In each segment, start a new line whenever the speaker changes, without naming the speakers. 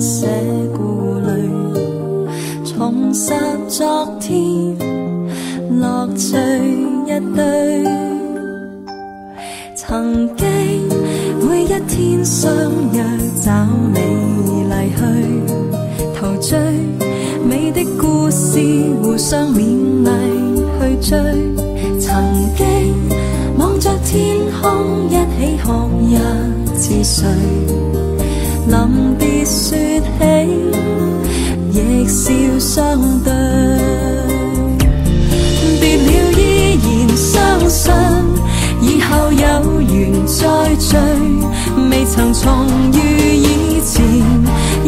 些顧慮，重拾昨天樂趣一堆。曾經每一天相約找你離去，陶醉美的故事互相勉勵去追。曾經望着天空一起哭一次睡，臨別說起亦笑相對。別了依然相信以後有緣再聚，未曾重遇以前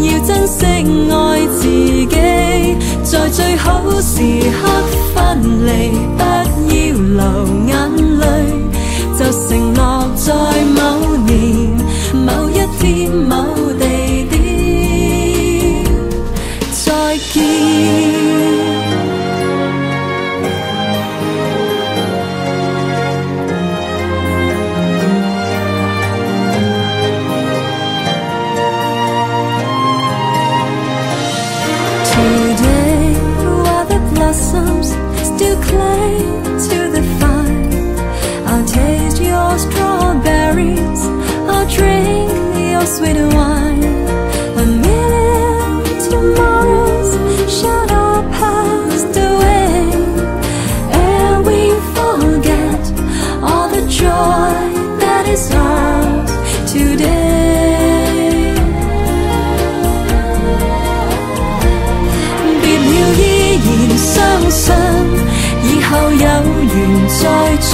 要珍惜愛自己，在最好時刻分離，不要流眼淚，就承諾在某年某一天某地點再見。Still cling to the fire. I'll taste your strawberries, I'll drink your sweet wine. A million tomorrows shall all pass away, and we forget all the joy that is ours today. 別了依然相信以後有緣再聚，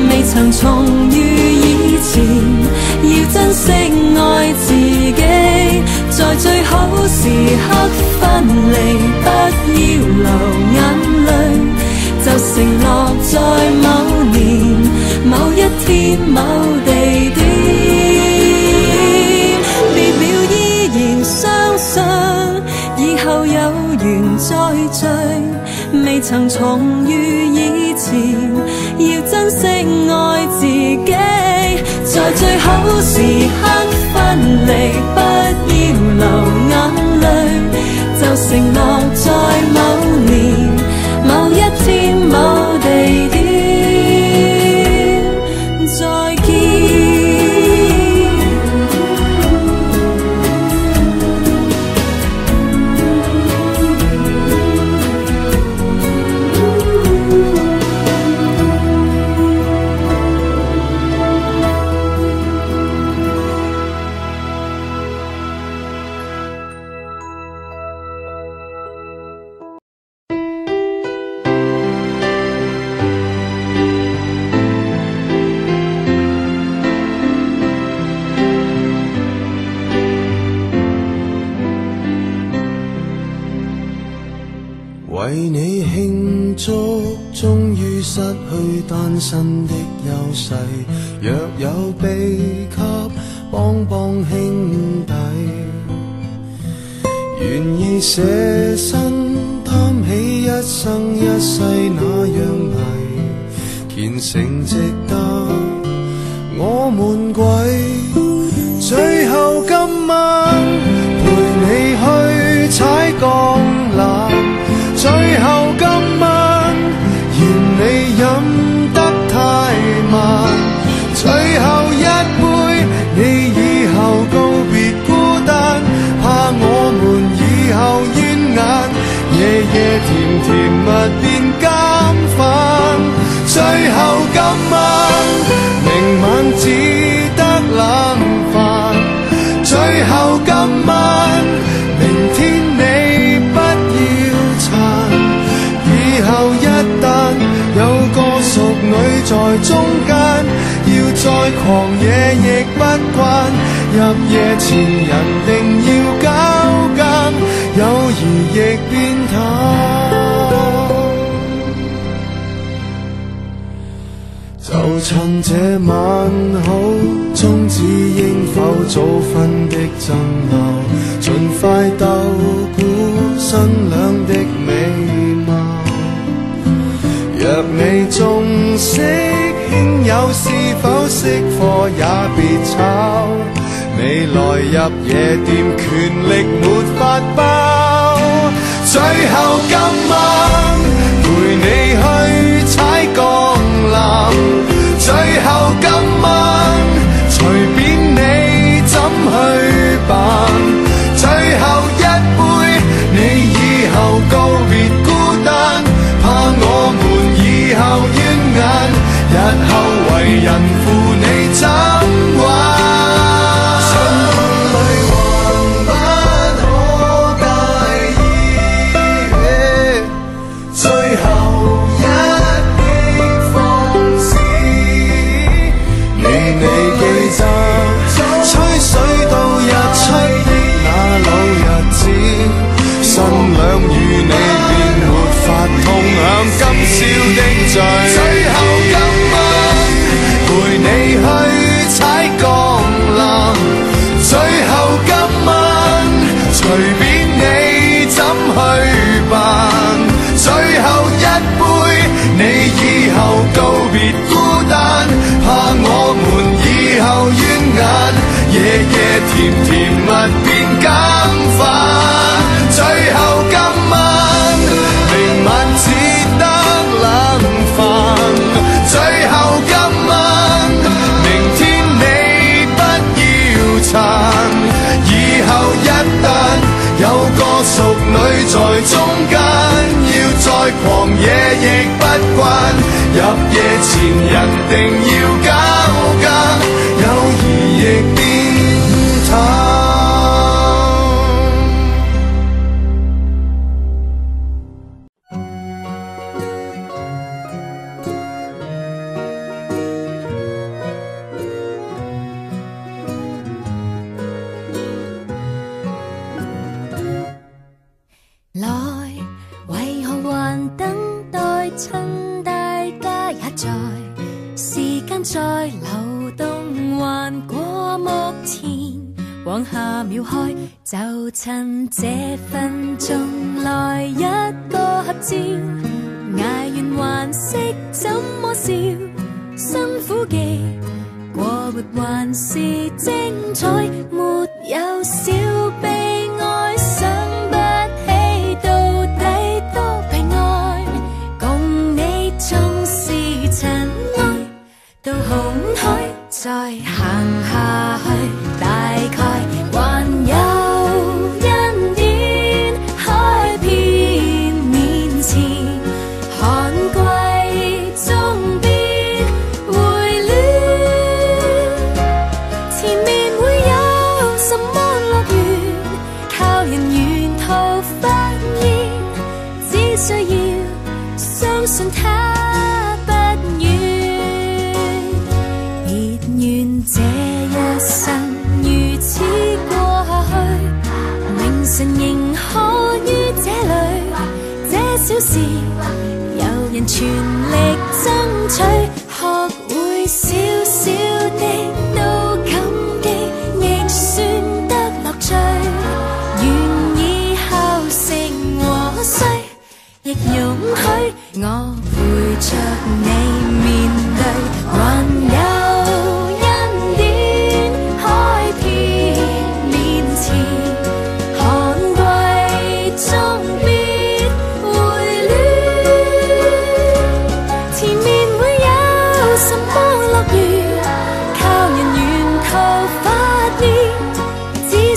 未曾重遇以前要珍惜愛自己，在最好時刻分離，不要流眼淚，就承諾在某年某一天某地點。別了依然相信以後有緣再聚，未曾重遇以前要珍惜愛自己，在最好時刻分離，不要流眼淚，就承諾在某年某一天某地點再見。
為你慶祝，終於失去單身的優勢，若有秘笈，幫幫兄弟，願意捨身擔起一生一世那樣危，虔誠值得我們跪，最後今晚陪你去踩鋼纜。最後今晚嫌你飲得太慢，最後一杯你以後告別孤單，怕我們以後冤眼，夜夜甜甜蜜變監飯。最後今晚明晚只得冷飯，最後今晚明天你不要以後一旦有個淑女在中間，要再狂野亦不慣，入夜前人定要交更，友誼亦變淡。就趁這晚好，終止應否早婚的爭拗，盡快鬥估新娘的美貌。若你仲識兄友，是否識貨也別吵，你來入夜店，權力沒法包。最後今晚陪你去踩鋼纜，最後今晚隨便你怎去辦。最後一杯，你以後告別孤單，怕我們以後冤眼，日後為人父你怎玩？最後今晚陪你去踩鋼纜，最後今晚隨便你怎去辦。最後一杯，你以後告別孤單，怕我們以後冤眼，夜夜甜甜蜜變減飯。最後今晚明晚只得冷飯，最後今晚明天你不要撐。以後一旦有個淑女在中間，要再狂野亦不慣，入夜前人定要交更，友誼亦變淡。
再流動還過目前，往下秒開，就趁這分鐘來一個合照，捱完還識怎麼笑，辛苦嘅過活還是精彩，沒有小悲哀，想不起到底多被愛，共你縱是塵埃到紅海，再行下去，大概還有恩典開遍面前，寒季終必回暖，前面會有什麼樂園，靠人沿途發現，只需要相信它。這一生如此過下去，明晨仍可於這裏，這小事有人全力爭取，學會小小的都感激，亦算得樂趣，願意孝成和衰，亦容許我陪着你面對，還有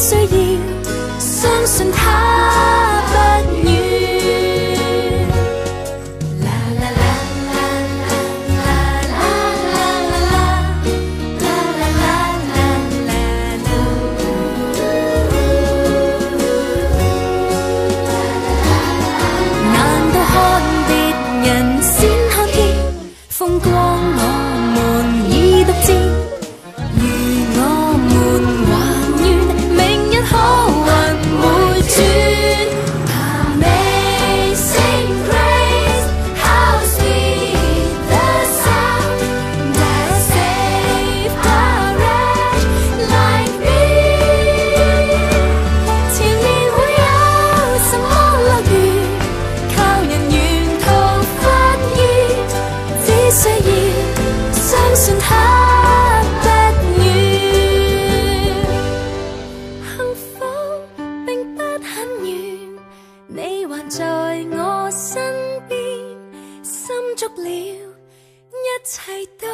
需要相信它不遠。啦了，一切都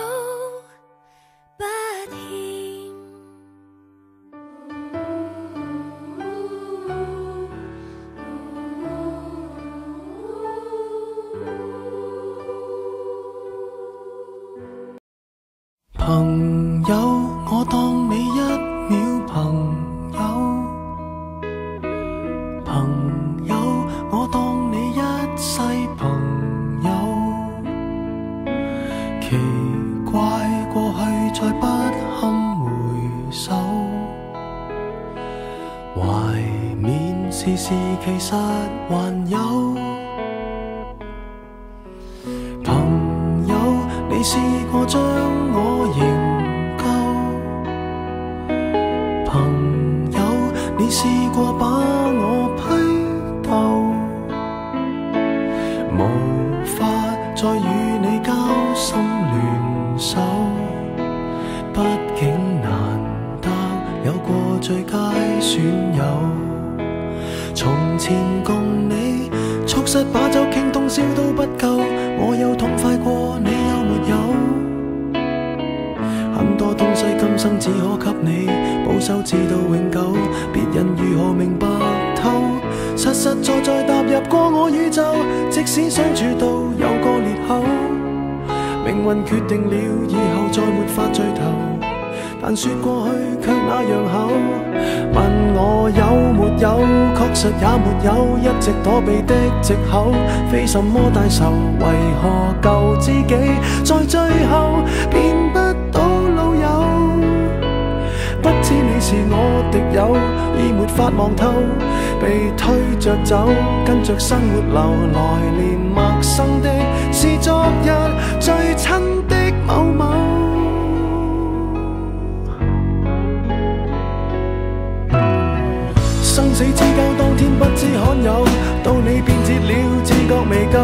不欠。
朋友，我當你一秒朋友，朋友，我當你一世朋友。奇怪，過去再不堪回首，懷緬時事其實還有。朋友，你試過將我營救，朋友，你試過把我批鬥，無法再與你交心聯手，畢竟難得有過最佳損友。從前共你促膝把酒傾通宵都不夠，我有痛快過你有沒有？很多東西今生只可給你保守至到永久，別人如何明白透？實實在在踏入過我宇宙，即使相處到有個裂口，命運決定了以後再沒法聚頭，但說過去卻那樣厚。問我有沒有，確實也沒有，一直躲避的藉口，非什麼大仇，為何舊知己在最後變不到老友？不知你是我敵友，已沒法望透，被推着走，跟着生活流來，連陌生的是昨日最親的某某。生死之交當天不知罕有，到你變節了自覺未夠，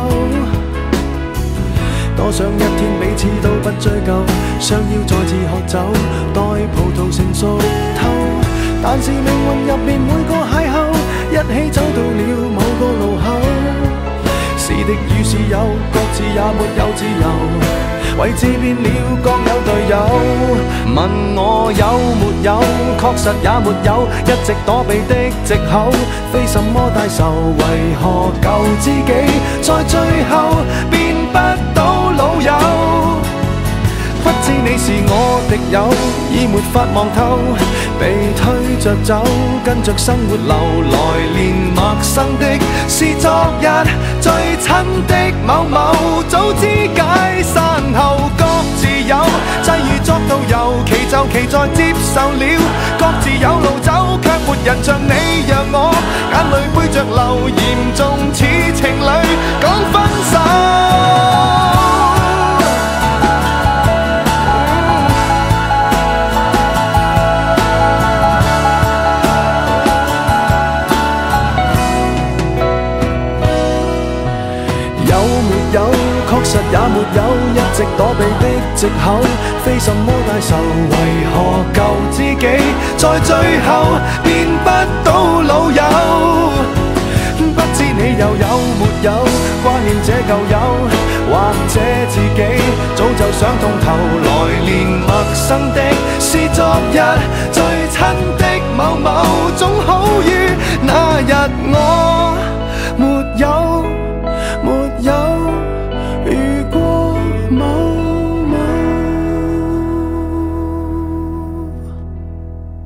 多想一天彼此都不追究，相邀再次喝酒，待葡萄成熟透。但是命運入面每個邂逅，一起走到了某個路口，是敵與是友，各自也沒有自由，位置變了各有隊友。問我有沒有，確實也沒有，一直躲避的藉口，非什麼大仇，為何舊知己在最後變不到老友？不知你是我敵友，已沒法望透，被推着走，跟着生活流來，連陌生的是昨日最親的某某，早知解散後各自有，際遇作導遊，其就其在接受了，各自有路走，卻沒人像你讓我眼淚背着流，嚴重似情侶講分手。確實也沒有，一直躲避的藉口，非什麼大仇，為何舊知己在最後變不到老友？不知你又有沒有掛念這舊友，或者自己早就想通透來，連陌生的